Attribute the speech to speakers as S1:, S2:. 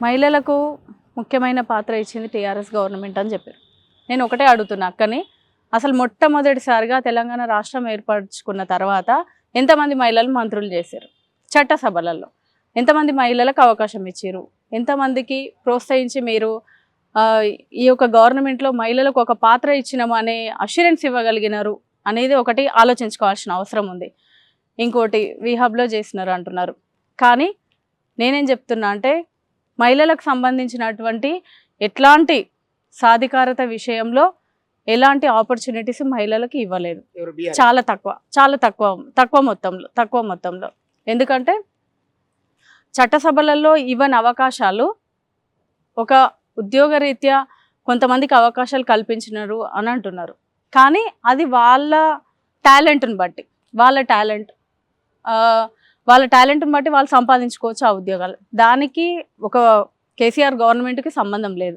S1: మహిళలకు ముఖ్యమైన పాత్ర ఇచ్చింది టీఆర్ఎస్ గవర్నమెంట్ అని చెప్పారు. నేను ఒకటే అడుగుతున్నా అక్కని, అసలు మొట్టమొదటిసారిగా తెలంగాణ రాష్ట్రం ఏర్పరచుకున్న తర్వాత ఎంతమంది మహిళలు మంత్రులు చేశారు? చట్టసభలలో ఎంతమంది మహిళలకు అవకాశం ఇచ్చారు? ఎంతమందికి ప్రోత్సహించి మీరు ఈ యొక్క గవర్నమెంట్లో మహిళలకు ఒక పాత్ర ఇచ్చినాము అనే అష్యూరెన్స్ ఇవ్వగలిగినారు అనేది ఒకటి ఆలోచించుకోవాల్సిన అవసరం ఉంది. ఇంకోటి వీహబ్లో చేసినారు అంటున్నారు, కానీ నేనేం చెప్తున్నా అంటే మహిళలకు సంబంధించినటువంటి ఎట్లాంటి సాధికారత విషయంలో ఎలాంటి ఆపర్చునిటీస్ మహిళలకు ఇవ్వలేదు. చాలా తక్కువ మొత్తంలో. ఎందుకంటే చట్టసభలలో ఇవ్వని అవకాశాలు ఒక ఉద్యోగరీత్యా కొంతమందికి అవకాశాలు కల్పించినారు అని అంటున్నారు, కానీ అది వాళ్ళ టాలెంట్ని బట్టి వాళ్ళ టాలెంట్ని బట్టి వాళ్ళు సంపాదించుకోవచ్చు ఆ ఉద్యోగాలు. దానికి ఒక కేసీఆర్ గవర్నమెంట్కి సంబంధం లేదు.